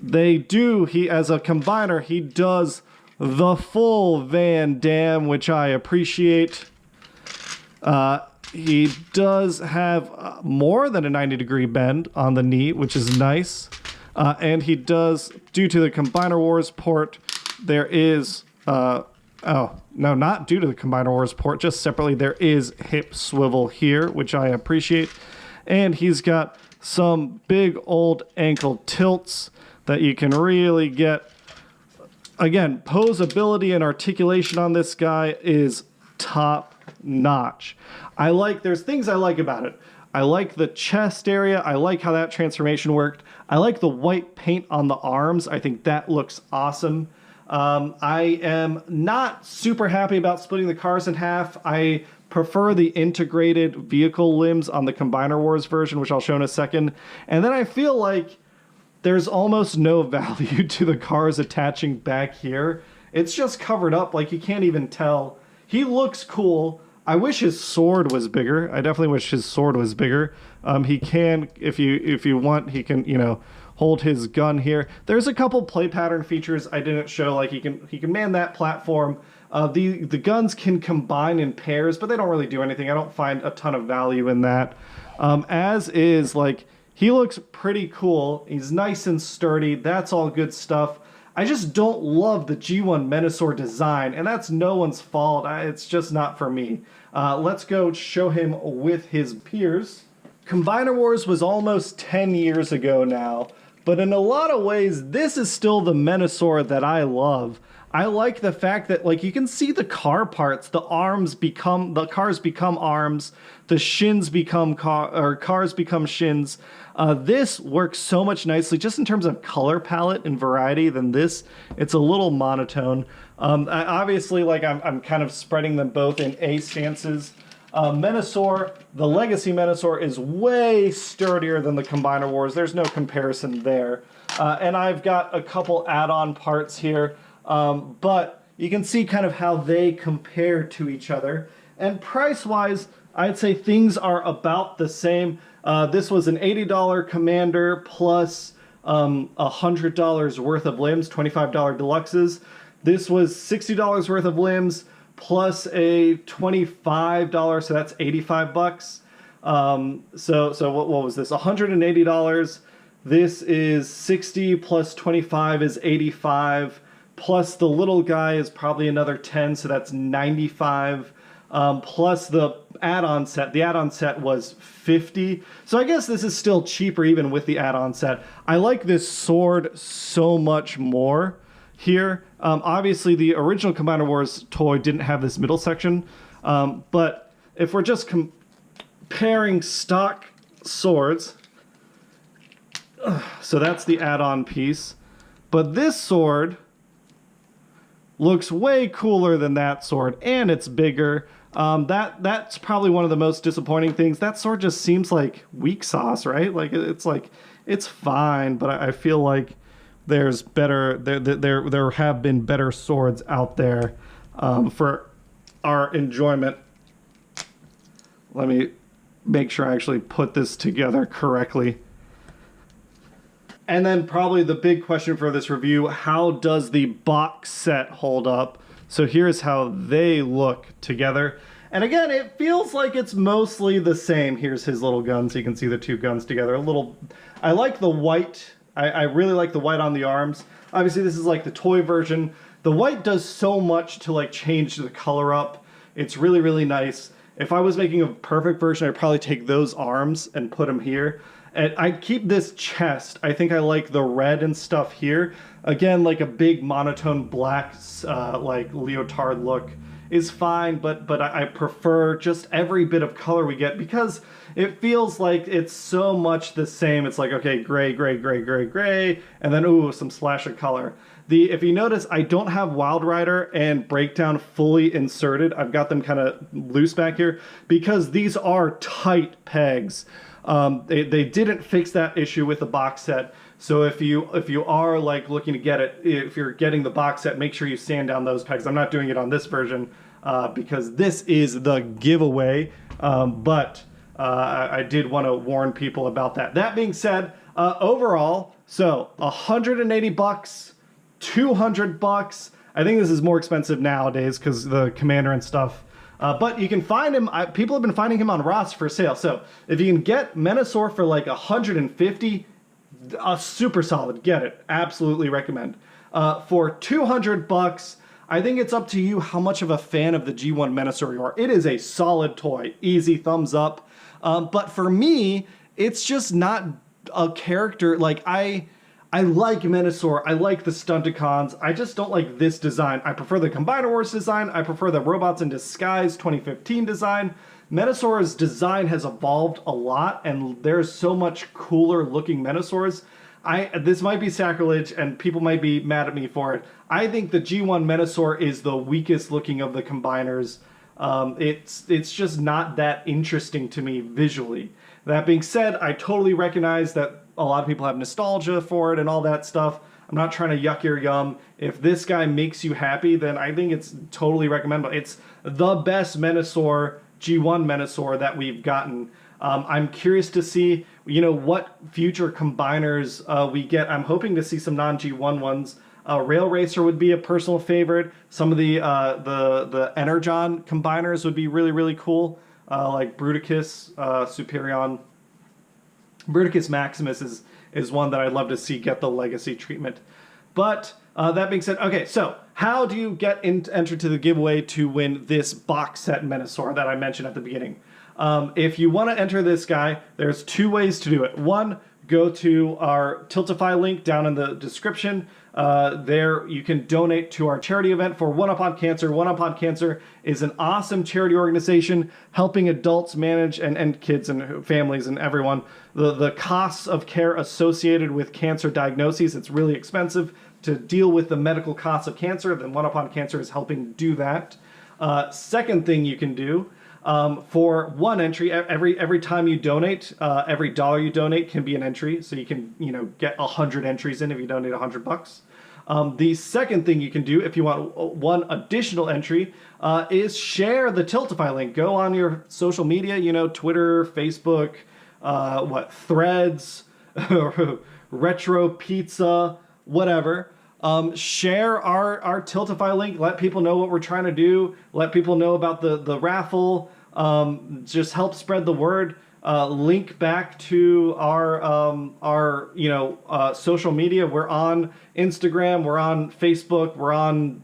They do. He, as a combiner, he does the full Van Damme, which I appreciate. He does have more than a 90-degree bend on the knee, which is nice. And he does, due to the Combiner Wars port, there is... oh, no, not due to the Combiner Wars port, just separately, there is hip swivel here, which I appreciate. And he's got some big old ankle tilts that you can really get. Again, posability and articulation on this guy is top notch. There's things I like about it. I like the chest area. I like how that transformation worked. I like the white paint on the arms. I think that looks awesome. I am not super happy about splitting the cars in half. I prefer the integrated vehicle limbs on the Combiner Wars version, which I'll show in a second. And then I feel like there's almost no value to the cars attaching back here. It's just covered up, like you can't even tell. He looks cool. I wish his sword was bigger. I definitely wish his sword was bigger. He can, if you want, he can, you know, hold his gun here. There's a couple play pattern features I didn't show, like he can man that platform. The guns can combine in pairs, but they don't really do anything. I don't find a ton of value in that. As is, like, he looks pretty cool. He's nice and sturdy. That's all good stuff. I just don't love the G1 Menasor design, and that's no one's fault. It's just not for me. Let's go show him with his peers. Combiner Wars was almost 10 years ago now, but in a lot of ways, this is still the Menasor that I love. I like the fact that, like, you can see the car parts. The cars become arms. The shins become cars become shins. This works so much nicely, just in terms of color palette and variety. Than this, it's a little monotone. Obviously, like I'm kind of spreading them both in A stances. Menasor, the Legacy Menasor, is way sturdier than the Combiner Wars. There's no comparison there. And I've got a couple add-on parts here. But you can see kind of how they compare to each other. And price-wise, I'd say things are about the same. This was an $80 Commander plus $100 worth of limbs, $25 deluxes. This was $60 worth of limbs plus a $25, so that's 85 bucks. So what was this? $180. This is 60 plus 25 is 85. Plus the little guy is probably another 10, so that's 95. Plus the add-on set. The add-on set was 50. So I guess this is still cheaper even with the add-on set. I like this sword so much more here. Obviously the original Combiner Wars toy didn't have this middle section. But if we're just comparing stock swords, so that's the add-on piece. But this sword looks way cooler than that sword, and it's bigger. That's probably one of the most disappointing things. That sword just seems like weak sauce, right? Like it's fine, but I feel like there's better. There have been better swords out there for our enjoyment. Let me make sure I actually put this together correctly. And then probably the big question for this review, how does the box set hold up? So here's how they look together. And again, it feels like it's mostly the same. Here's his little gun, so you can see the two guns together. I like the white. I really like the white on the arms. Obviously, this is like the toy version. The white does so much to like change the color up. It's really, really nice. if I was making a perfect version, I'd probably take those arms and put them here. And I keep this chest. I think I like the red and stuff here. Again, like a big monotone black, like leotard look is fine, but I prefer just every bit of color we get because it feels like it's so much the same. It's like, okay, gray, gray, gray, gray, gray, and then, ooh, some splash of color. If you notice, I don't have Wildrider and Breakdown fully inserted. I've got them kind of loose back here because these are tight pegs. They didn't fix that issue with the box set. So if you are like looking to get it, if you're getting the box set, make sure you sand down those pegs. I'm not doing it on this version because this is the giveaway, but I did want to warn people about that. That being said, overall, so $180, $200. I think this is more expensive nowadays because the Commander and stuff. But you can find him, people have been finding him on Ross for sale. So if you can get Menasor for like 150, super solid, get it. Absolutely recommend. For $200, I think it's up to you how much of a fan of the G1 Menasor you are. It is a solid toy, easy thumbs up. But for me, it's just not a character, like I like Menasor, I like the Stunticons, I just don't like this design. I prefer the Combiner Wars design, I prefer the Robots in Disguise 2015 design. Menasor's design has evolved a lot, and there's so much cooler looking Menasors. This might be sacrilege, and people might be mad at me for it. I think the G1 Menasor is the weakest looking of the Combiners. It's just not that interesting to me visually. That being said, I totally recognize that a lot of people have nostalgia for it and all that stuff. I'm not trying to yuck your yum. If this guy makes you happy, then I think it's totally recommendable. It's the best Menasor, G1 Menasor that we've gotten. I'm curious to see, you know, what future combiners we get. I'm hoping to see some non-G1 ones. Rail Racer would be a personal favorite. Some of the Energon combiners would be really, really cool. Like Bruticus, Superion. Bruticus Maximus is one that I'd love to see get the legacy treatment. But that being said, okay, so how do you get entered to the giveaway to win this box set Menasor that I mentioned at the beginning? If you want to enter this guy, there's two ways to do it. One, go to our Tiltify link down in the description. There you can donate to our charity event for One Up on Cancer. One Up on Cancer is an awesome charity organization helping adults manage and kids and families and everyone the costs of care associated with cancer diagnoses. It's really expensive to deal with the medical costs of cancer. Then One Up on Cancer is helping do that. Second thing you can do, for one entry, every time you donate, every dollar you donate can be an entry. So you can, you know, get 100 entries in if you donate $100. The second thing you can do if you want one additional entry is share the Tiltify link. Go on your social media, you know, Twitter, Facebook, Threads, Retro Pizza, whatever. Share our Tiltify link. Let people know what we're trying to do. Let people know about the raffle. Just help spread the word. Link back to our social media. We're on Instagram. We're on Facebook. We're on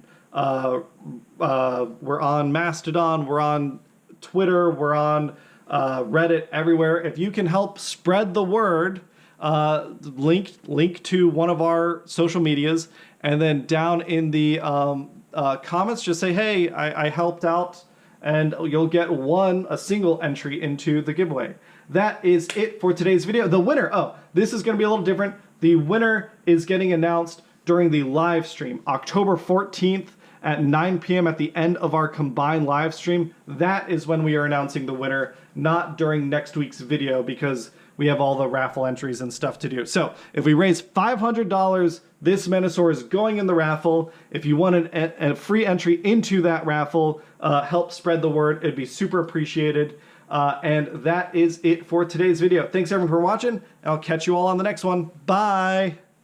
Mastodon. We're on Twitter. We're on Reddit. Everywhere. If you can help spread the word, link to one of our social medias, and then down in the comments, just say, hey, I helped out, and you'll get a single entry into the giveaway. That is it for today's video. The winner, this is going to be a little different. The winner is getting announced during the live stream, October 14th at 9 p.m. at the end of our combined live stream. That is when we are announcing the winner, not during next week's video, because we have all the raffle entries and stuff to do. So if we raise $500, this Menasor is going in the raffle. If you want a free entry into that raffle, help spread the word. It'd be super appreciated. And that is it for today's video. Thanks everyone for watching. I'll catch you all on the next one. Bye.